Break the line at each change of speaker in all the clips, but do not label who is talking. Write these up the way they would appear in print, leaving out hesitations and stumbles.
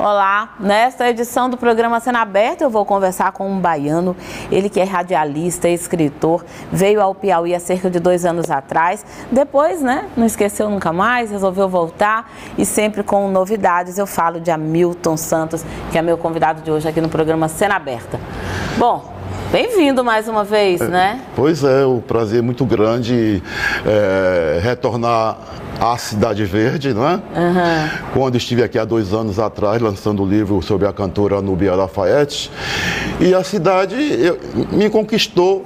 Olá, nesta edição do programa Cena Aberta eu vou conversar com um baiano, ele que é radialista, escritor, veio ao Piauí há cerca de 2 anos atrás, depois, não esqueceu nunca mais, resolveu voltar e sempre com novidades. Eu falo de Hamilton Santos, que é meu convidado de hoje aqui no programa Cena Aberta. Bom, bem-vindo mais uma vez, né?
Pois é, o prazer é muito grande retornar à Cidade Verde, não é?
Uhum.
Quando estive aqui há 2 anos atrás, lançando o livro sobre a cantora Núbia Lafayette, e a cidade me conquistou.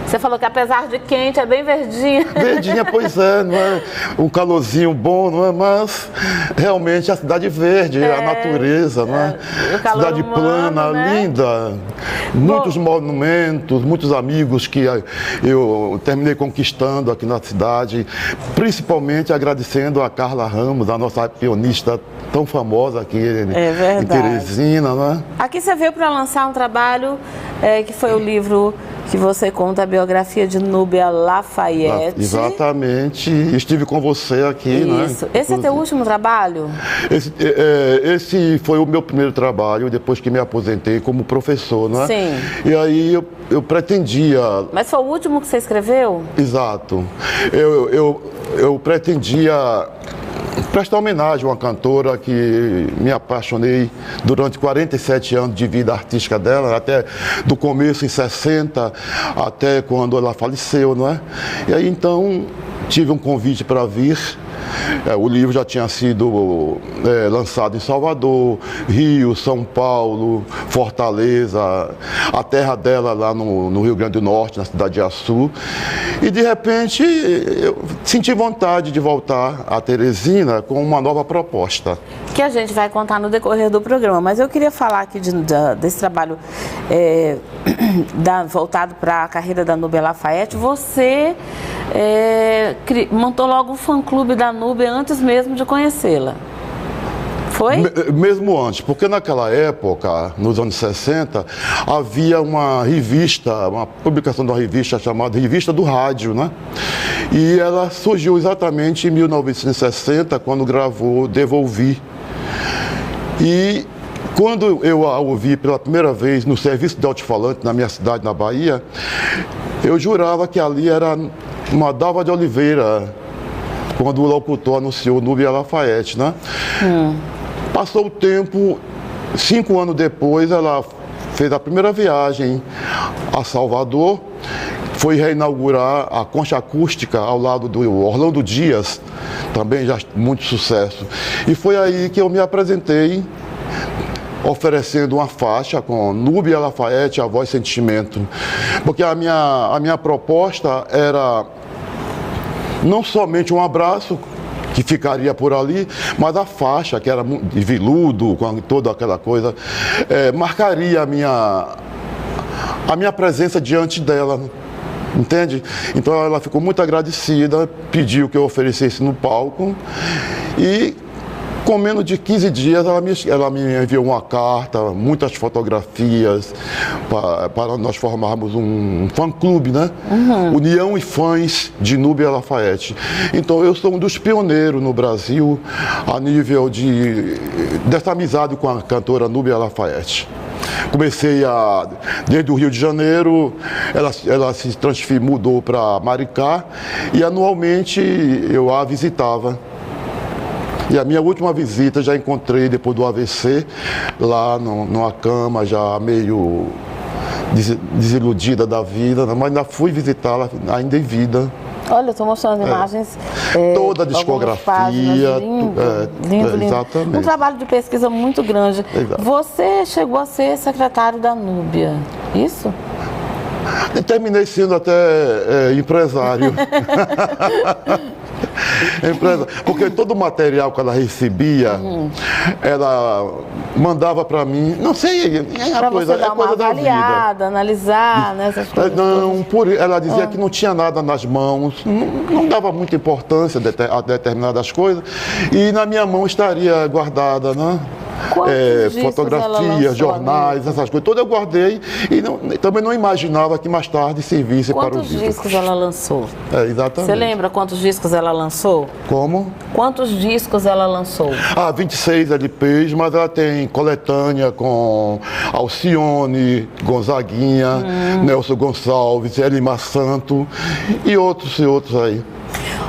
Você falou que apesar de quente, é bem verdinha.
Verdinha, pois é, não é? Um calorzinho bom, não é? Mas realmente a cidade verde, a natureza, não é? Cidade
humano,
plana,
né?
linda. Muitos monumentos, muitos amigos que eu terminei conquistando aqui na cidade, principalmente agradecendo a Carla Ramos, a nossa pionista tão famosa aqui em Teresina, não é?
Aqui você veio para lançar um trabalho que foi o livro que você conta a biografia de Núbia Lafayette.
Exatamente. Estive com você aqui,
Isso.
né?
Esse é teu último trabalho?
Esse foi o meu primeiro trabalho, depois que me aposentei como professor, não é?
Sim.
E aí eu pretendia...
Mas foi o último que você escreveu?
Exato. Eu pretendia prestar homenagem a uma cantora que me apaixonei durante 47 anos de vida artística dela, até do começo em 60, até quando ela faleceu, não é? E aí então tive um convite para vir. O livro já tinha sido lançado em Salvador, Rio, São Paulo, Fortaleza, a terra dela lá no Rio Grande do Norte, na cidade de Açu. E de repente eu senti vontade de voltar a Teresina com uma nova proposta.
Que a gente vai contar no decorrer do programa, mas eu queria falar aqui desse trabalho voltado para a carreira da Núbia Lafayette. Você montou logo um fã-clube da Núbia antes mesmo de conhecê-la. Foi?
Mesmo antes, porque naquela época, nos anos 60, havia uma revista, uma publicação de uma revista chamada Revista do Rádio, né? E ela surgiu exatamente em 1960, quando gravou Devolvi. E quando eu a ouvi pela primeira vez no serviço de alto-falante na minha cidade, na Bahia, eu jurava que ali era Madalva de Oliveira, quando o locutor anunciou Núbia Lafayette, né? Passou o tempo, 5 anos depois, ela fez a primeira viagem a Salvador, foi reinaugurar a concha acústica ao lado do Orlando Dias, também já muito sucesso. E foi aí que eu me apresentei, oferecendo uma faixa com Núbia Lafayette, a voz sentimento. Porque a minha proposta era não somente um abraço, que ficaria por ali, mas a faixa, que era de veludo, com toda aquela coisa, marcaria a minha presença diante dela, entende? Então ela ficou muito agradecida, pediu que eu oferecesse no palco e com menos de 15 dias ela me enviou uma carta, muitas fotografias para nós formarmos um fã-clube, né? União e Fãs de Núbia Lafayette. Então eu sou um dos pioneiros no Brasil a nível dessa amizade com a cantora Núbia Lafayette. Comecei desde o Rio de Janeiro, ela se mudou para Maricá e anualmente eu a visitava. E a minha última visita já encontrei depois do AVC, lá numa cama, já meio desiludida da vida, mas ainda fui visitá-la ainda em vida.
Olha, eu estou mostrando imagens.
Toda a discografia.
Lindo.
Exatamente.
Um trabalho de pesquisa muito grande.
Exato.
Você chegou a ser secretário da Núbia, isso?
Eu terminei sendo até empresário. Porque todo o material que ela recebia, ela mandava para mim, não sei,
para você dar uma avaliada, analisar, né, essas coisas.
Não, ela dizia que não tinha nada nas mãos, não dava muita importância a determinadas coisas, e na minha mão estaria guardada, né? fotografias, jornais, essas coisas. Todas eu guardei e também não imaginava que mais tarde servisse para os livros.
Quantos discos ela lançou?
Exatamente.
Você lembra quantos discos ela lançou?
Como?
Quantos discos ela lançou?
26 LPs, mas ela tem coletânea com Alcione, Gonzaguinha, Nelson Gonçalves, Elimar Santo e outros aí.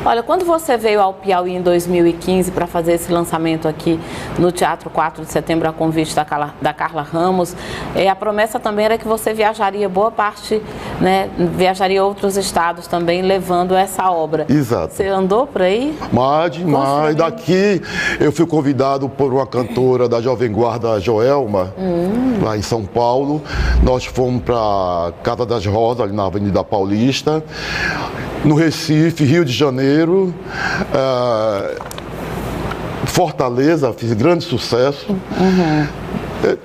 Olha, quando você veio ao Piauí em 2015 para fazer esse lançamento aqui no Teatro 4 de Setembro, a convite da Carla Ramos, a promessa também era que você viajaria boa parte, né, viajaria a outros estados também, levando essa obra.
Exato.
Você andou por aí?
Mas daqui eu fui convidado por uma cantora da Jovem Guarda, Joelma, lá em São Paulo. Nós fomos para Casa das Rosas, ali na Avenida Paulista. No Recife, Rio de Janeiro, Fortaleza, fiz grande sucesso,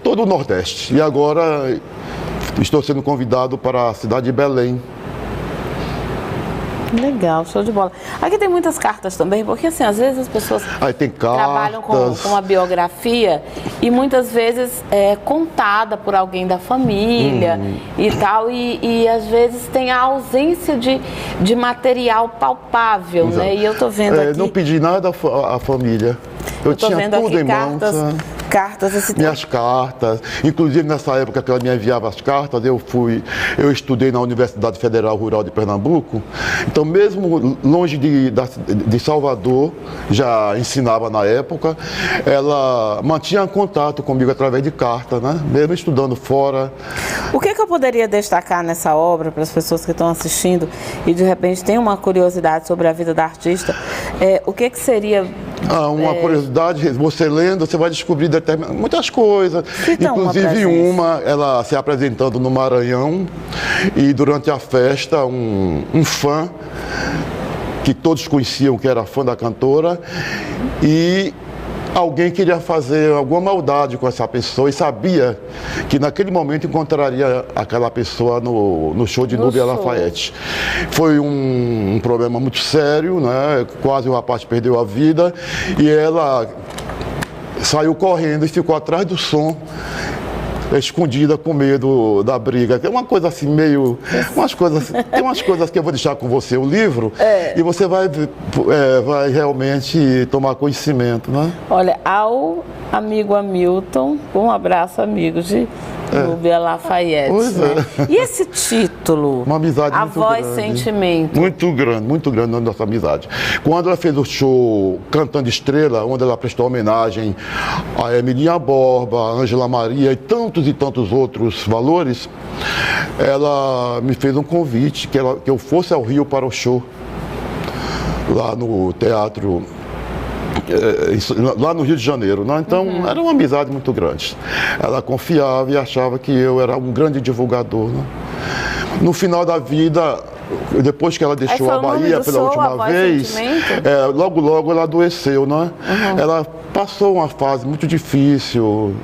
todo o Nordeste. E agora estou sendo convidado para a cidade de Belém.
Legal, show de bola. Aqui tem muitas cartas também, porque assim, às vezes as pessoas trabalham com a biografia e muitas vezes é contada por alguém da família e tal, e às vezes tem a ausência de material palpável,
Exato.
né? E eu tô vendo aqui...
Não pedi nada à família. Eu
tô
tinha
vendo
tudo
aqui
em mãos.
Minhas
cartas, inclusive nessa época que ela me enviava as cartas, eu estudei na Universidade Federal Rural de Pernambuco, então mesmo longe de Salvador, já ensinava na época, ela mantinha contato comigo através de carta, né? Mesmo estudando fora.
O que eu poderia destacar nessa obra para as pessoas que estão assistindo e de repente tem uma curiosidade sobre a vida da artista, o que seria...
Uma curiosidade, você lendo, você vai descobrir muitas coisas. Inclusive ela se apresentando no Maranhão e durante a festa um fã, que todos conheciam que era fã da cantora, e alguém queria fazer alguma maldade com essa pessoa e sabia que naquele momento encontraria aquela pessoa no show de Núbia Lafayette. Foi um problema muito sério, né? Quase o rapaz perdeu a vida e ela saiu correndo e ficou atrás do som, escondida com medo da briga. É uma coisa assim meio... tem umas coisas que eu vou deixar com você, o livro, e você vai realmente tomar conhecimento, né?
Olha, ao amigo Hamilton, um abraço, amigo de Núbia Lafayette.
Pois
né? E esse título?
Uma amizade
muito grande. A Voz Sentimento.
Muito grande na nossa amizade. Quando ela fez o show Cantando Estrela, onde ela prestou homenagem a Emilinha Borba, a Ângela Maria e tantos outros valores, ela me fez um convite que eu fosse ao Rio para o show, lá no teatro, lá no Rio de Janeiro, né? Então era uma amizade muito grande. Ela confiava e achava que eu era um grande divulgador, né? No final da vida, depois que ela deixou a Bahia pela última vez, logo ela adoeceu, né? Ela passou uma fase muito difícil,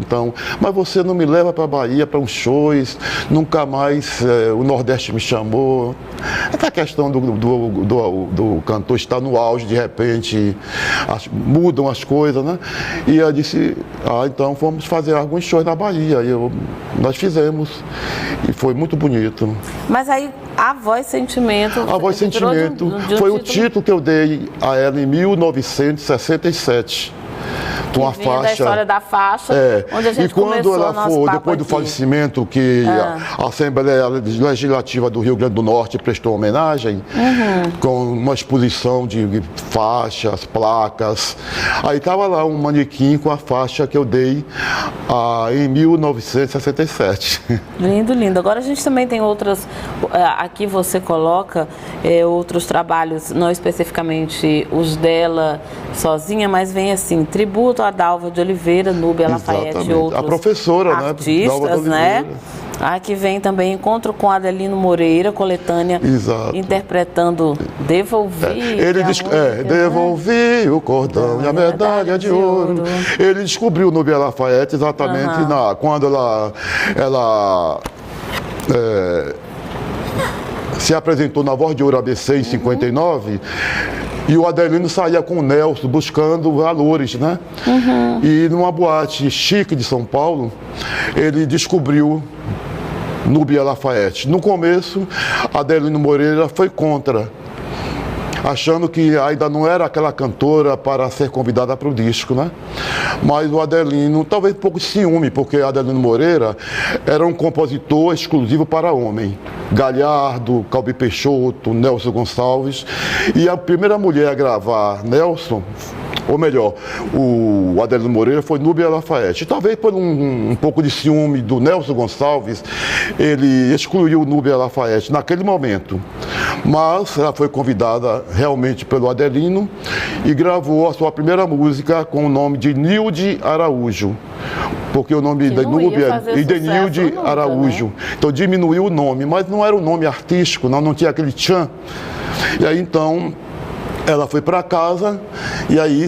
então, mas você não me leva para a Bahia para uns shows, nunca mais o Nordeste me chamou. Essa questão do cantor estar no auge, de repente mudam as coisas, né? E eu disse, então vamos fazer alguns shows na Bahia. Nós fizemos e foi muito bonito.
Mas aí A Voz Sentimento...
A Voz Sentimento foi o título que eu dei a ela em 1967. Com a faixa.
Da história da faixa, onde a gente
e quando ela for, depois do falecimento, que a Assembleia Legislativa do Rio Grande do Norte prestou homenagem, com uma exposição de faixas, placas. Aí estava lá um manequim com a faixa que eu dei em 1967.
Lindo, lindo. Agora a gente também tem outras, aqui você coloca outros trabalhos, não especificamente os dela sozinha, mas vem assim, tributo a Dalva de Oliveira, Núbia Lafayette e outros
a professora,
artistas, né? Aqui vem também Encontro com Adelino Moreira, coletânea, interpretando Devolvi.
Devolvi o cordão e a medalha de ouro. Ele descobriu Núbia Lafayette exatamente quando ela se apresentou na Voz de Ouro ABC em 59. E o Adelino saía com o Nelson buscando valores, né? E numa boate chique de São Paulo, ele descobriu Núbia Lafayette. No começo, Adelino Moreira foi contra, achando que ainda não era aquela cantora para ser convidada para o disco, né? Mas o Adelino, talvez um pouco de ciúme, porque Adelino Moreira era um compositor exclusivo para homem. Galhardo, Calbi Peixoto, Nelson Gonçalves. E a primeira mulher a gravar Nelson, ou melhor, o Adelino Moreira, foi Núbia Lafayette. Talvez por um pouco de ciúme do Nelson Gonçalves, ele excluiu Núbia Lafayette naquele momento. Mas ela foi convidada realmente pelo Adelino e gravou a sua primeira música com o nome de Nilde Araújo. Porque o nome da Núbia é Idenilde Araújo. Né? Então diminuiu o nome, mas não era um nome artístico, não tinha aquele tchan. E aí então ela foi para casa e aí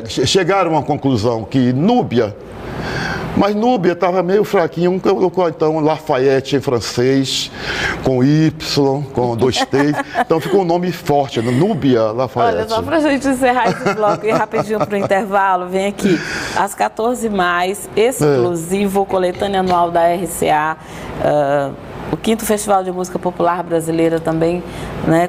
chegaram à conclusão que Núbia, mas Núbia estava meio fraquinho, colocou então Lafayette em francês, com Y, com 2 T's, então ficou um nome forte, Núbia Lafayette.
Olha, só para a gente encerrar esse bloco e rapidinho para o intervalo, vem aqui, às 14 mais, exclusivo, coletânea anual da RCA, o 5º Festival de Música Popular Brasileira também, né,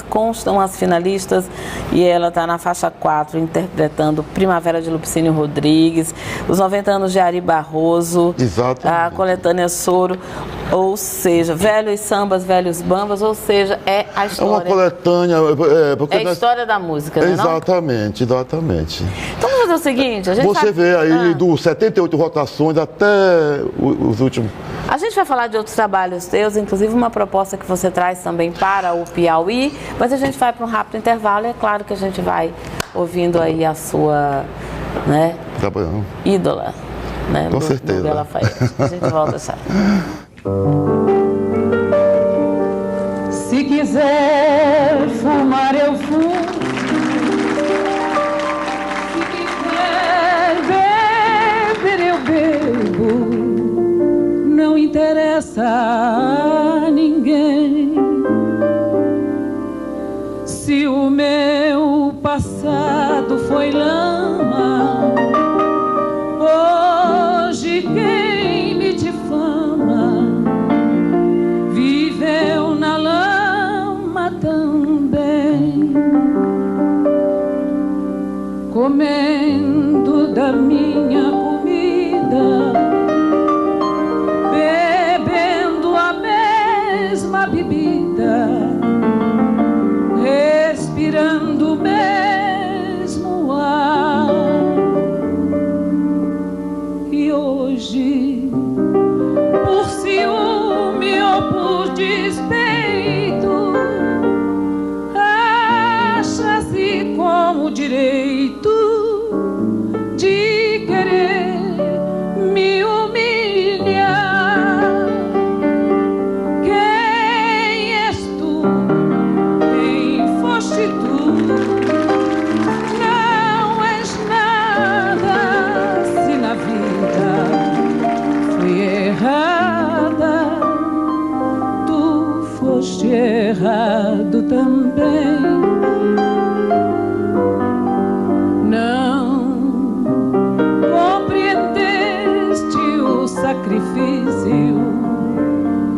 constam as finalistas e ela está na faixa 4 interpretando Primavera de Lupicínio Rodrigues, os 90 anos de Ari Barroso, a coletânea Soro, ou seja, velhos sambas, velhos bambas, ou seja, é a história.
É uma coletânea.
É a história da música, né?
Exatamente, exatamente.
Então vamos fazer o seguinte, a gente
você vê aí dos 78 rotações até os últimos.
A gente vai falar de outros trabalhos teus, inclusive uma proposta que você traz também para o Piauí, mas a gente vai para um rápido intervalo e é claro que a gente vai ouvindo aí a sua, né, ídola, né,
com certeza.
Núbia Lafayette. A gente volta já.
Se quiser fumar eu fumo, se quiser beber eu bebo, não interessa a ninguém. Se o meu passado foi lama, hoje quem me difama viveu na lama também, comendo da minha comida, bebida, respirando o mesmo ar. E hoje, por ciúme ou por despeito, acha-se com o direito de querer me humilhar. Não és nada se na vida fui errada, tu foste errado também. Não compreendeste o sacrifício,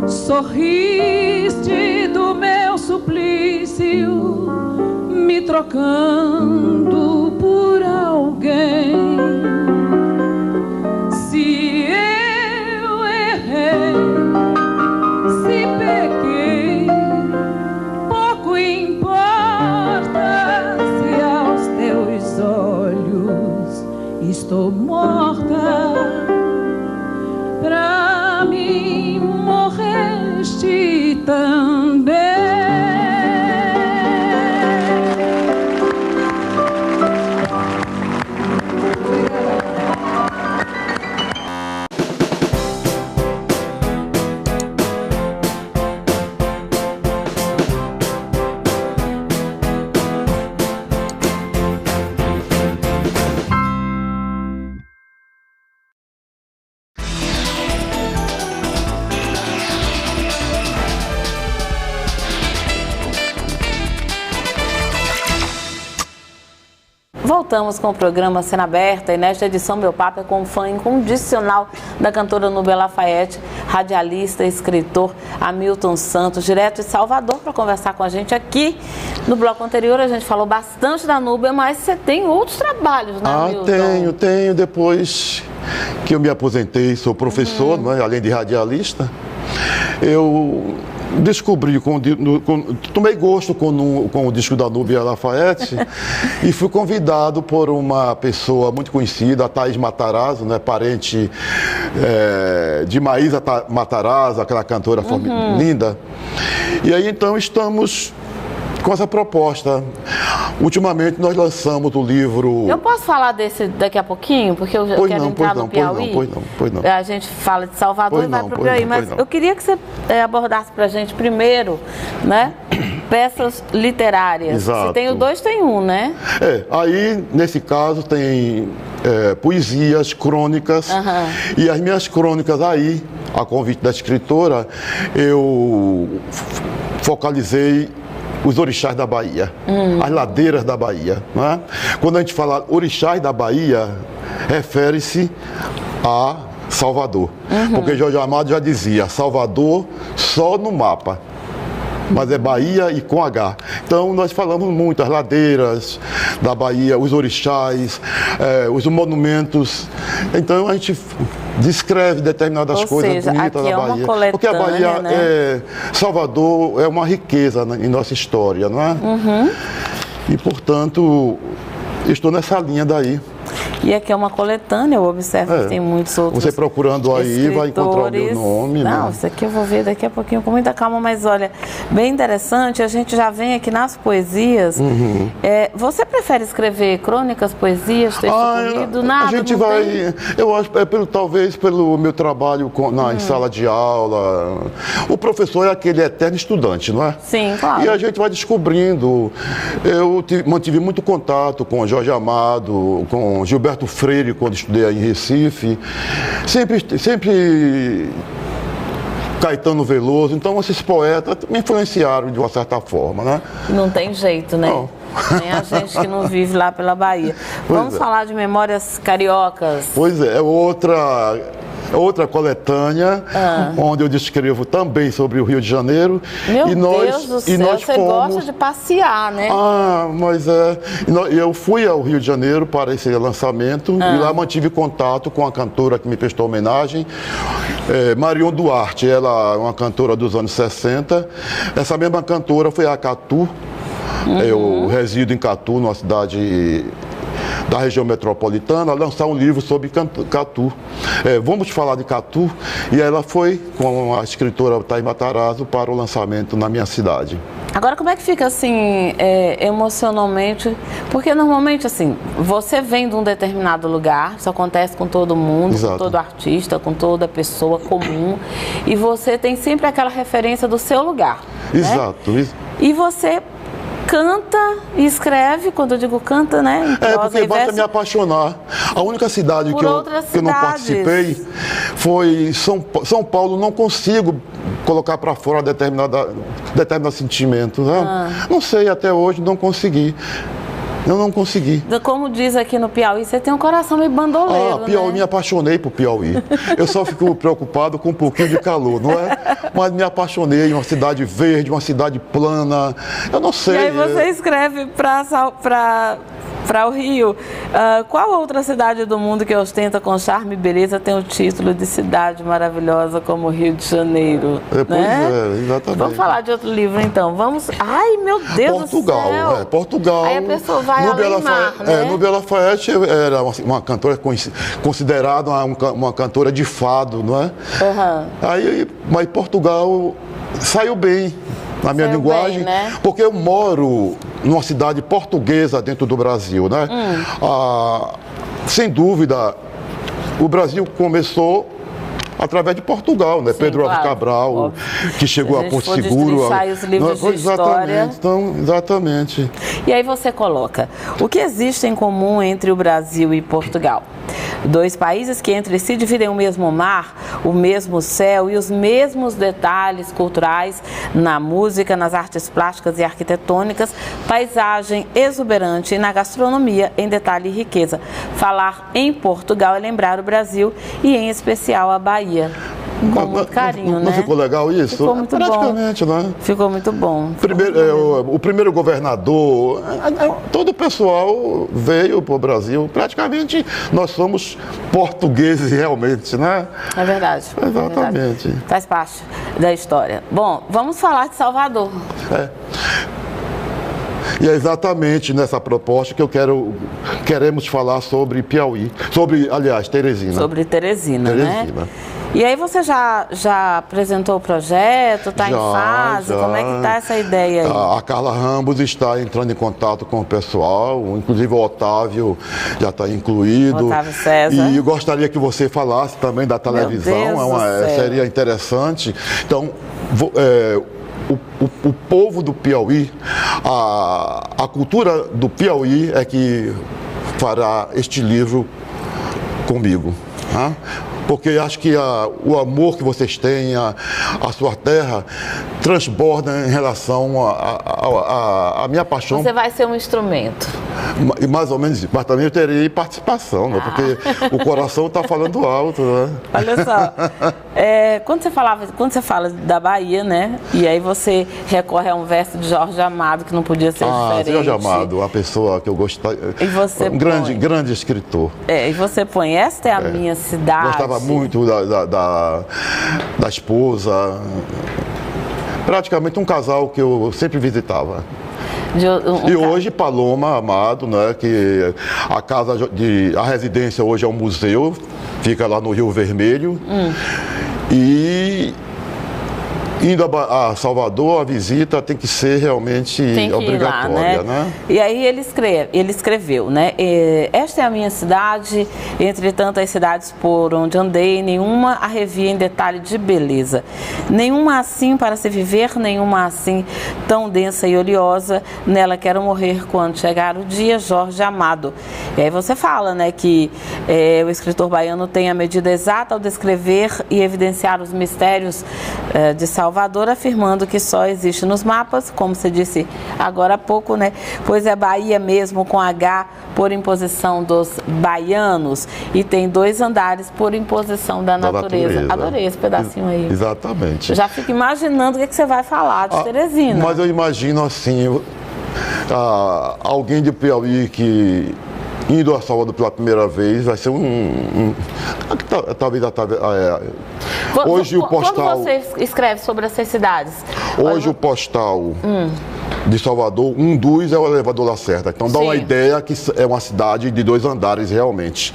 sorriste do meu suplício, me trocando por alguém. Se eu errei, se pequei, pouco importa se aos teus olhos estou morta. Pra mim morreste também.
voltamos com o programa Cena Aberta e nesta edição meu papo é com o fã incondicional da cantora Núbia Lafayette, radialista, escritor Hamilton Santos, direto de Salvador, para conversar com a gente aqui. No bloco anterior a gente falou bastante da Núbia, mas você tem outros trabalhos, né, Hamilton?
Tenho. Depois que eu me aposentei, sou professor, né, além de radialista, eu descobri, tomei gosto com o disco da Núbia Lafayette e fui convidado por uma pessoa muito conhecida, a Thaís Matarazzo, né, parente de Maísa Matarazzo, aquela cantora linda. E aí então estamos com essa proposta. Ultimamente nós lançamos o livro...
Eu posso falar desse daqui a pouquinho? Porque eu quero entrar no Piauí.
Pois não.
A gente fala de Salvador e vai para o Piauí. Mas eu queria que você abordasse para a gente primeiro, né? Peças literárias.
Exato.
Se tem o dois, tem um, né?
Aí nesse caso tem poesias, crônicas. E as minhas crônicas aí, a convite da escritora, eu focalizei os orixás da Bahia, as ladeiras da Bahia. Né? Quando a gente fala orixás da Bahia, refere-se a Salvador. Porque Jorge Amado já dizia, Salvador só no mapa, mas é Bahia e com H. Então nós falamos muito as ladeiras da Bahia, os orixás, os monumentos. Então a gente descreve determinadas coisas bonitas da Bahia. Porque a Bahia, né? Salvador é uma riqueza em nossa história, não é? E portanto, estou nessa linha daí.
E aqui é uma coletânea, eu observo que tem muitos outros.
Você procurando aí vai encontrar o meu nome.
Não,
né?
Isso aqui eu vou ver daqui a pouquinho com muita calma, mas olha, bem interessante, a gente já vem aqui nas poesias. Você prefere escrever crônicas, poesias, texto corrido, nada?
A gente vai, eu acho, talvez pelo meu trabalho em sala de aula. O professor é aquele eterno estudante, não é?
Sim, claro.
E a gente vai descobrindo. Eu mantive muito contato com Jorge Amado, com Gilberto Freire, quando estudei aí em Recife, sempre Caetano Veloso. Então esses poetas me influenciaram de uma certa forma, né?
Não tem jeito, né?
Não.
Nem a gente que não vive lá pela Bahia. Vamos falar de Memórias Cariocas.
Pois é, outra coletânea, onde eu descrevo também sobre o Rio de Janeiro.
Meu Deus do céu, você gosta de passear, né?
Mas eu fui ao Rio de Janeiro para esse lançamento e lá mantive contato com a cantora que me prestou homenagem, Marion Duarte. Ela é uma cantora dos anos 60. Essa mesma cantora foi a Catu. Eu resido em Catu, numa cidade da região metropolitana, lançar um livro sobre Catu. Vamos falar de Catu, e ela foi com a escritora Thaís Matarazzo para o lançamento na minha cidade.
Agora, como é que fica, assim, emocionalmente? Porque, normalmente, assim, você vem de um determinado lugar, isso acontece com todo mundo,
Exato.
Com todo artista, com toda pessoa comum, e você tem sempre aquela referência do seu lugar.
Exato.
Né? E você canta e escreve, quando eu digo canta, né?
Porque basta me apaixonar. A única cidade que eu não participei foi São Paulo. Não consigo colocar para fora determinado sentimento. Né? Não sei, até hoje não consegui. Eu não consegui.
Como diz aqui no Piauí, você tem um coração meio bandoleiro,
Piauí,
né?
Me apaixonei por Piauí. Eu só fico preocupado com um pouquinho de calor, não é? Mas me apaixonei em uma cidade verde, uma cidade plana. Eu não sei.
E aí você escreve para o Rio. Qual outra cidade do mundo que ostenta com charme e beleza tem o título de cidade maravilhosa como o Rio de Janeiro?
Exatamente.
Vamos falar de outro livro, então. Vamos... Ai, meu Deus do céu!
Portugal.
Aí a pessoa vai além mar, né?
Núbia Lafayette era uma cantora considerada uma cantora de fado, não é? Mas Portugal saiu bem na minha linguagem,
né?
Porque eu moro numa cidade portuguesa dentro do Brasil, né? Sem dúvida, o Brasil começou através de Portugal, né?
Sim,
Pedro Álvares
claro,
Cabral,
óbvio.
que chegou a Porto Seguro.
Os livros de história.
Então, exatamente.
E aí você coloca, o que existe em comum entre o Brasil e Portugal? 2 países que entre si dividem o mesmo mar, o mesmo céu e os mesmos detalhes culturais na música, nas artes plásticas e arquitetônicas, paisagem exuberante e na gastronomia em detalhe e riqueza. Falar em Portugal é lembrar o Brasil e em especial a Bahia. Com muito carinho, né?
Não ficou legal isso?
Ficou muito
praticamente,
bom.
Né?
Ficou muito bom.
O primeiro governador, todo o pessoal veio para o Brasil. Praticamente nós somos portugueses realmente, né?
É verdade.
Exatamente.
É verdade. Faz parte da história. Bom, vamos falar de Salvador.
E é exatamente nessa proposta que queremos falar sobre Piauí, aliás, Teresina.
Sobre Teresina, né? E aí você já apresentou o projeto, está em fase? Como é que está essa ideia aí?
A Carla Ramos está entrando em contato com o pessoal, inclusive o Otávio já está incluído.
Otávio César.
E eu gostaria que você falasse também da televisão, seria interessante. Então, o povo do Piauí, a cultura do Piauí é que fará este livro comigo. Tá? Porque acho que o amor que vocês têm, a sua terra, transborda em relação à minha paixão.
Você vai ser um instrumento.
Mais ou menos isso. Mas também eu terei participação, né? Porque o coração está falando alto, né?
Olha só, quando você fala da Bahia, né? E aí você recorre a um verso de Jorge Amado, que não podia ser diferente.
Jorge Amado, uma pessoa que eu gostava.
E você
grande escritor.
E você põe, esta é a minha cidade.
Gostava muito da esposa. Praticamente um casal que eu sempre visitava. E hoje Paloma Amado, né, que a residência hoje é um museu, fica lá no Rio Vermelho. E indo a Salvador, a visita tem que ser realmente obrigatória, né?
E aí ele escreveu, né? Esta é a minha cidade, entre tantas cidades por onde andei, nenhuma a revi em detalhe de beleza. Nenhuma assim para se viver, nenhuma assim tão densa e oleosa, nela quero morrer quando chegar o dia, Jorge Amado. E aí você fala, né, que o escritor baiano tem a medida exata ao descrever e evidenciar os mistérios de Salvador, afirmando que só existe nos mapas, como você disse agora há pouco, né? Pois é Bahia mesmo com H por imposição dos baianos e tem 2 andares por imposição da natureza. Adorei esse pedacinho aí.
Exatamente.
Eu já fico imaginando o que você vai falar de Teresina.
Mas eu imagino assim, alguém de Piauí que indo a Salvador pela primeira vez, vai ser talvez hoje o postal.
Quando você escreve sobre essas cidades?
Hoje o postal de Salvador, um dos é o elevador Lacerda. Então dá uma ideia que é uma cidade de 2 andares realmente.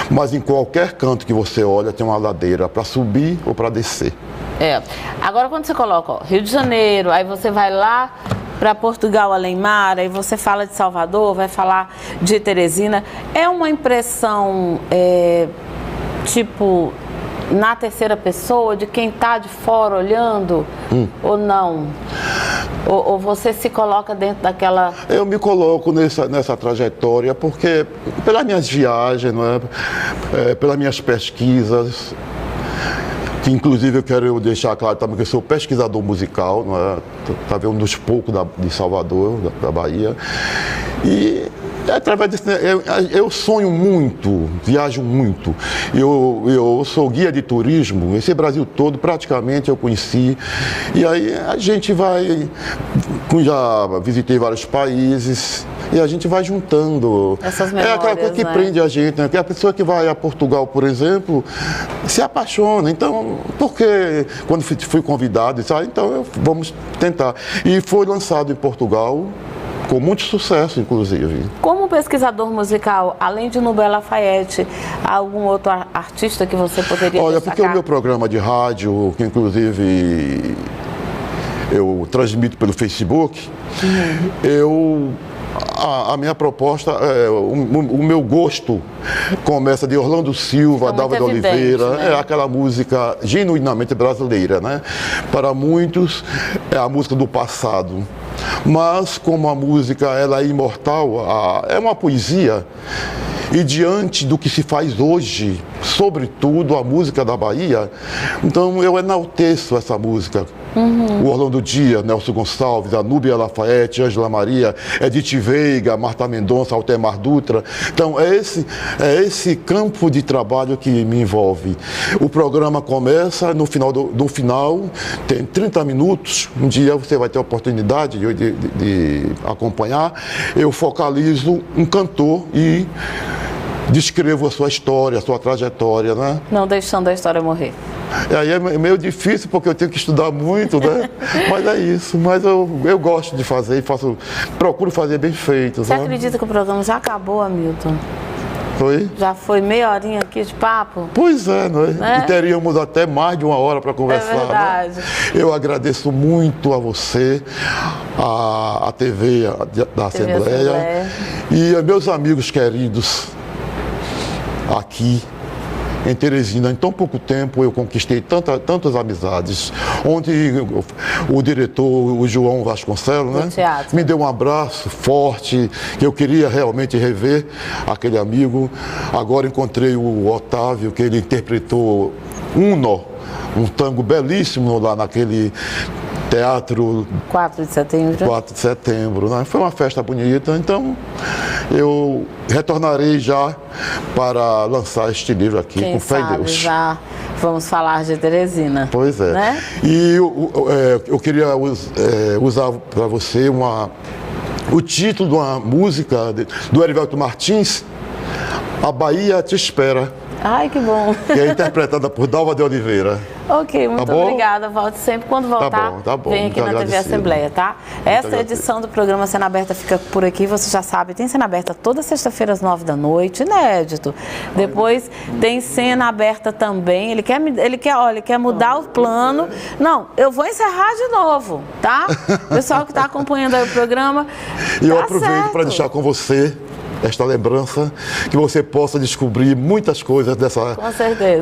Mas em qualquer canto que você olha tem uma ladeira para subir ou para descer.
Agora quando você coloca Rio de Janeiro, aí você vai lá para Portugal além mar, aí você fala de Salvador, vai falar de Teresina. É uma impressão, tipo, na terceira pessoa, de quem está de fora olhando, ou não? Ou você se coloca dentro daquela...
Eu me coloco nessa trajetória porque, pelas minhas viagens, não é? Pelas minhas pesquisas, que inclusive eu quero deixar claro também que eu sou pesquisador musical, não é? Talvez um dos poucos de Salvador, da Bahia. E através desse, eu sonho muito, viajo muito. Eu sou guia de turismo, esse Brasil todo praticamente eu conheci. E aí a gente vai, já visitei vários países e a gente vai juntando.
Essas memórias,
é aquela coisa que prende a gente, né? Que a pessoa que vai a Portugal, por exemplo, se apaixona. Então, porque quando fui convidado, disse, então vamos tentar. E foi lançado em Portugal, com muito sucesso, inclusive.
Como pesquisador musical, além de Nobel Lafayette, algum outro artista que você poderia destacar?
Porque o meu programa de rádio, que inclusive eu transmito pelo Facebook, eu a minha proposta, o meu gosto começa de Orlando Silva, Dalva de Oliveira,
né?
É aquela música genuinamente brasileira, né? Para muitos é a música do passado, mas como a música ela é imortal, é uma poesia. E diante do que se faz hoje, sobretudo a música da Bahia, então eu enalteço essa música. O Orlando Dias, Nelson Gonçalves, a Núbia Lafayette, Ângela Maria, Edith Veiga, Marta Mendonça, Altemar Dutra. Então é esse campo de trabalho que me envolve. O programa começa, no final tem 30 minutos, um dia você vai ter a oportunidade de acompanhar. Eu focalizo um cantor e descrevo a sua história, a sua trajetória, né?
Não deixando a história morrer.
E aí é meio difícil porque eu tenho que estudar muito, né? Mas é isso. Mas eu gosto de fazer e procuro fazer bem feito.
Você acredita que o programa já acabou, Hamilton?
Foi?
Já foi meia horinha aqui de papo?
Pois é, né? E teríamos até mais de uma hora para conversar.
É verdade.
Né? Eu agradeço muito a você, a TV da Assembleia e a meus amigos queridos aqui em Teresina. Em tão pouco tempo eu conquistei tantas amizades. Ontem o diretor, o João Vasconcelos, né, me deu um abraço forte, que eu queria realmente rever aquele amigo. Agora encontrei o Otávio, que ele interpretou um tango belíssimo lá naquele teatro
4 de setembro.
4 de setembro, né? Foi uma festa bonita, então eu retornarei já para lançar este livro aqui.
Quem
com fé
sabe,
em Deus.
Já vamos falar de Teresina.
Pois é.
Né?
E eu queria usar para você o título de uma música do Erivelto Martins, A Bahia Te Espera.
Ai, que bom.
Que é interpretada por Dalva de Oliveira.
Ok, muito obrigada. Volte sempre. Quando voltar,
tá bom,
vem aqui na TV Assembleia, tá? Esta edição do programa Cena Aberta fica por aqui. Você já sabe, tem Cena Aberta toda sexta-feira às 9 da noite, inédito. Depois tem Cena Aberta também. Ele quer mudar o plano. Não, eu vou encerrar de novo, tá? Pessoal que está acompanhando aí o programa.
E eu aproveito para deixar com você esta lembrança, que você possa descobrir muitas coisas dessa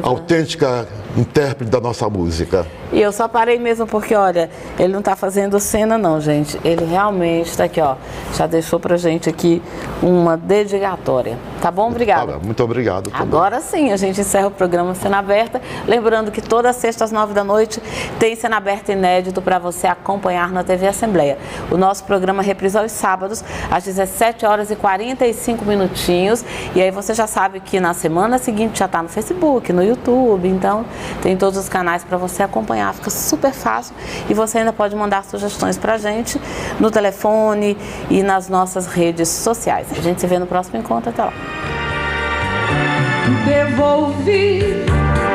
autêntica intérprete da nossa música.
E eu só parei mesmo porque, olha, ele não está fazendo cena não, gente. Ele realmente está aqui, ó, já deixou pra gente aqui uma dedicatória. Tá bom? Obrigada.
Muito obrigado. Também.
Agora sim, a gente encerra o programa Cena Aberta. Lembrando que toda sexta às 9 da noite tem Cena Aberta inédito para você acompanhar na TV Assembleia. O nosso programa reprisa aos sábados, às 17 horas e 45 minutinhos. E aí você já sabe que na semana seguinte já está no Facebook, no YouTube. Então, tem todos os canais para você acompanhar. Fica super fácil. E você ainda pode mandar sugestões para a gente no telefone e nas nossas redes sociais. A gente se vê no próximo encontro. Até lá.
Devolvi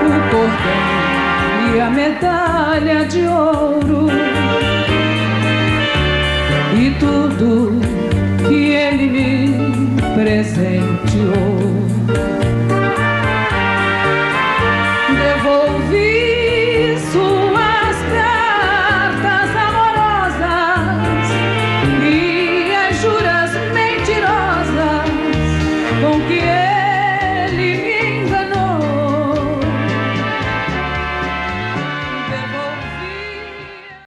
o cordão e a medalha de ouro e tudo que ele me presenteou.